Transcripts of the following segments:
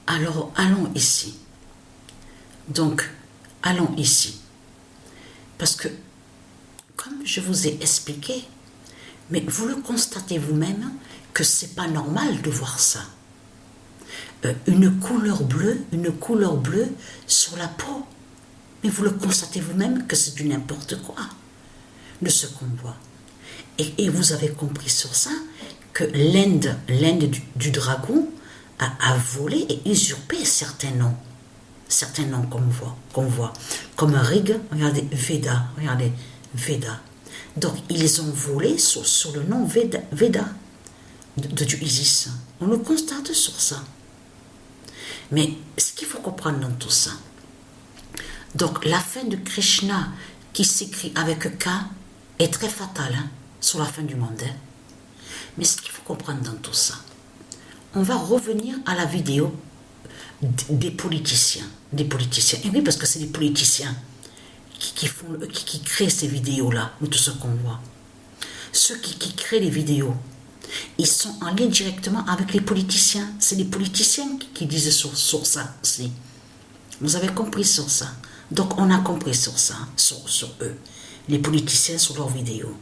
Alors, allons ici. Donc, allons ici. Parce que, comme je vous ai expliqué, mais vous le constatez vous-même que c'est pas normal de voir ça. Une couleur bleue sur la peau. Mais vous le constatez vous-même que c'est du n'importe quoi de ce qu'on voit. Et vous avez compris sur ça que l'Inde du dragon a volé et usurpé certains noms qu'on voit. Comme Rig, regardez, Veda. Donc ils ont volé sur le nom Veda de Dieu Isis. On le constate sur ça. Mais ce qu'il faut comprendre dans tout ça, donc la fin de Krishna qui s'écrit avec K est très fatale sur la fin du monde. Mais ce qu'il faut comprendre dans tout ça, on va revenir à la vidéo des politiciens. Et oui, parce que c'est les politiciens qui créent ces vidéos-là, ou tout ce qu'on voit. Ceux qui créent les vidéos, ils sont en lien directement avec les politiciens. C'est les politiciens qui disent sur ça aussi. Vous avez compris sur ça. Donc on a compris sur ça, sur eux. Les politiciens sur leurs vidéos.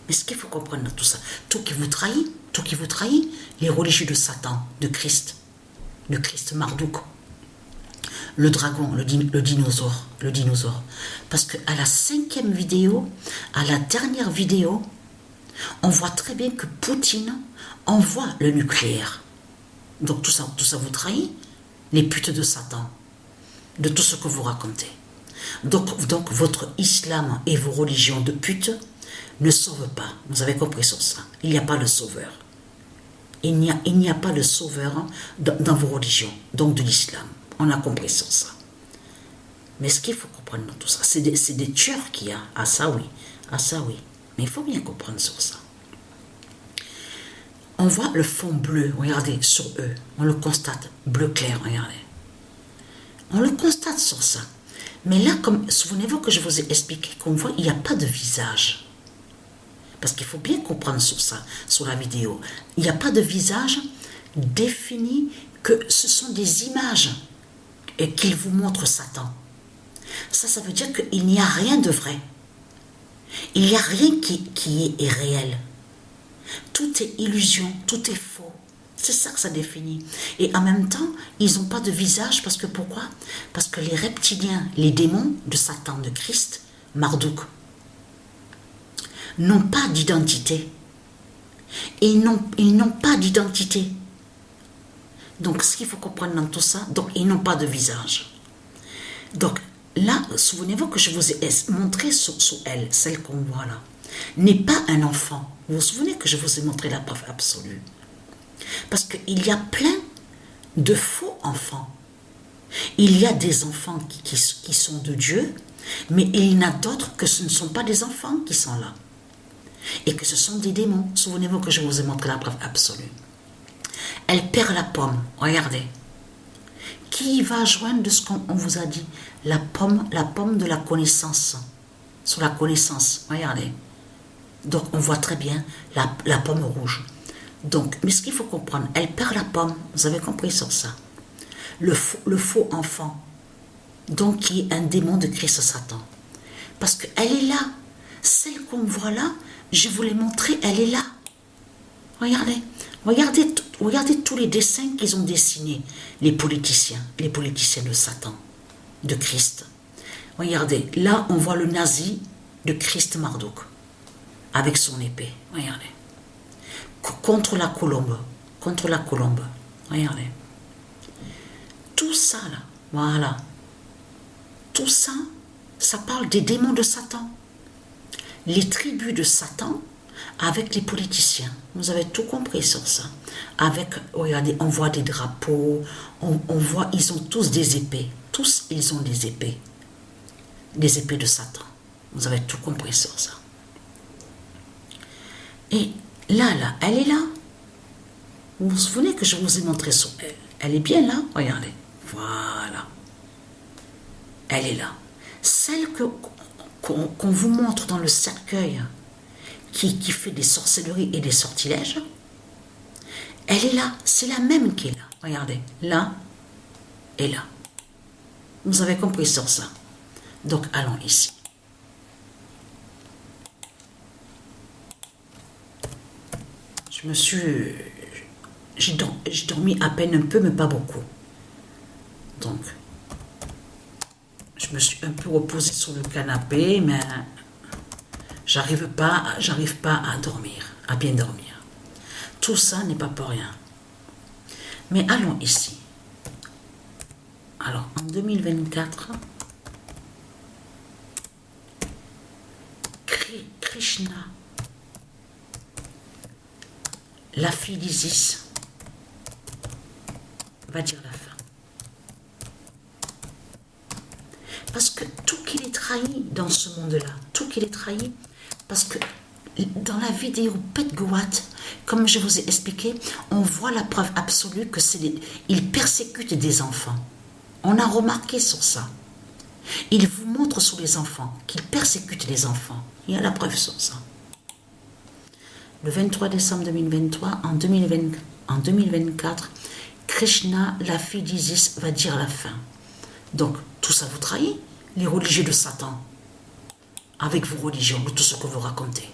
Mais ce qu'il faut comprendre dans tout ça, tout qui vous trahit, les religieux de Satan, de Christ Marduk, le dragon, le dinosaure. Parce qu'à la 5e vidéo, à la dernière vidéo, on voit très bien que Poutine envoie le nucléaire. Donc tout ça vous trahit, les putes de Satan, de tout ce que vous racontez. Donc votre islam et vos religions de putes ne sauvent pas. Vous avez compris sur ça. Il n'y a pas de sauveur. Il n'y a pas de sauveur dans vos religions, donc de l'islam. On a compris sur ça. Mais ce qu'il faut comprendre dans tout ça, c'est des tueurs qu'il y a. Ah ça oui. Mais il faut bien comprendre sur ça. On voit le fond bleu, regardez, sur eux. On le constate, bleu clair, regardez. On le constate sur ça. Mais là, souvenez-vous que je vous ai expliqué qu'on voit, il n'y a pas de visage. Parce qu'il faut bien comprendre sur ça, sur la vidéo. Il n'y a pas de visage défini, que ce sont des images qu'il vous montre Satan. Ça veut dire qu'il n'y a rien de vrai. Il n'y a rien qui est réel. Tout est illusion, tout est faux. C'est ça que ça définit. Et en même temps, ils n'ont pas de visage, parce que pourquoi? Parce que les reptiliens, les démons de Satan, de Christ, Marduk, n'ont pas d'identité. Ils n'ont pas d'identité. Donc, ce qu'il faut comprendre dans tout ça, donc ils n'ont pas de visage. Donc, là, souvenez-vous que je vous ai montré sur elle, celle qu'on voit là, n'est pas un enfant. Vous vous souvenez que je vous ai montré la preuve absolue? Parce qu'il y a plein de faux enfants. Il y a des enfants qui sont de Dieu, mais il y en a d'autres que ce ne sont pas des enfants qui sont là. Et que ce sont des démons. Souvenez-vous que je vous ai montré la preuve absolue. Elle perd la pomme, regardez. Qui va joindre de ce qu'on vous a dit? La pomme de la connaissance. Sur la connaissance, regardez. Donc on voit très bien la pomme rouge. Donc, mais ce qu'il faut comprendre, elle perd la pomme. Vous avez compris sur ça. Le faux enfant, donc qui est un démon de Christ Satan. Parce qu'elle est là. Celle qu'on voit là, je vous l'ai montré, elle est là. Regardez tous les dessins qu'ils ont dessinés, les politiciens de Satan, de Christ. Regardez, là on voit le nazi de Christ Marduk, avec son épée, regardez. Contre la colombe, regardez. Tout ça là, voilà. Tout ça, ça parle des démons de Satan. Les tribus de Satan avec les politiciens. Vous avez tout compris sur ça. Regardez, on voit des drapeaux, on voit, ils ont tous des épées. Tous, ils ont des épées. Des épées de Satan. Vous avez tout compris sur ça. Et là, elle est là. Vous vous souvenez que je vous ai montré sur elle. Elle est bien là, regardez. Voilà. Elle est là. Celle qu'on vous montre dans le cercueil, qui fait des sorcelleries et des sortilèges, elle est là. C'est la même qui est là. Regardez. Là, est là. Vous avez compris sur ça. Donc, allons ici. J'ai dormi à peine un peu, mais pas beaucoup. Donc, je me suis un peu reposée sur le canapé, mais j'arrive pas à dormir, à bien dormir. Tout ça n'est pas pour rien. Mais allons ici. Alors, en 2024, Krishna, la fille d'Isis, va dire la fin. Parce que tout qu'il est trahi dans ce monde-là, tout qu'il est trahi, parce que dans la vidéo Pet Goat, comme je vous ai expliqué, on voit la preuve absolue que il persécute des enfants. On a remarqué sur ça. Il vous montre sur les enfants qu'il persécute les enfants. Il y a la preuve sur ça. Le 23 décembre 2023, en 2024, Krishna, la fille d'Isis, va dire la fin. Donc, tout ça vous trahit, les religieux de Satan, avec vos religions, de tout ce que vous racontez.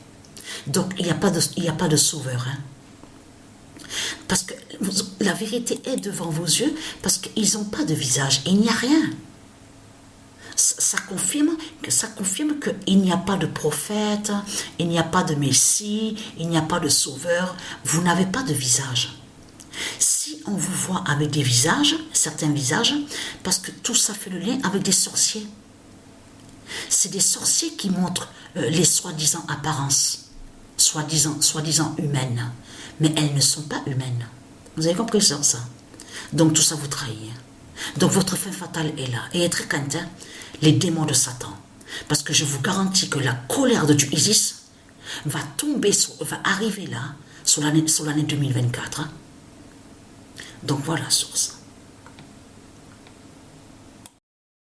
Donc, il n'y a pas de sauveur. Hein. Parce que la vérité est devant vos yeux, parce qu'ils n'ont pas de visage. Il n'y a rien. Ça confirme qu'il n'y a pas de prophète, il n'y a pas de Messie, il n'y a pas de sauveur. Vous n'avez pas de visage. Si on vous voit avec des visages, certains visages, parce que tout ça fait le lien avec des sorciers. C'est des sorciers qui montrent les soi-disant apparences, soi-disant humaines, mais elles ne sont pas humaines. Vous avez compris sur ça? Donc tout ça vous trahit. Donc votre fin fatale est là. Et être quentin, les démons de Satan. Parce que je vous garantis que la colère de Dieu Isis va arriver là, sur l'année 2024. Hein. Donc voilà sur ça.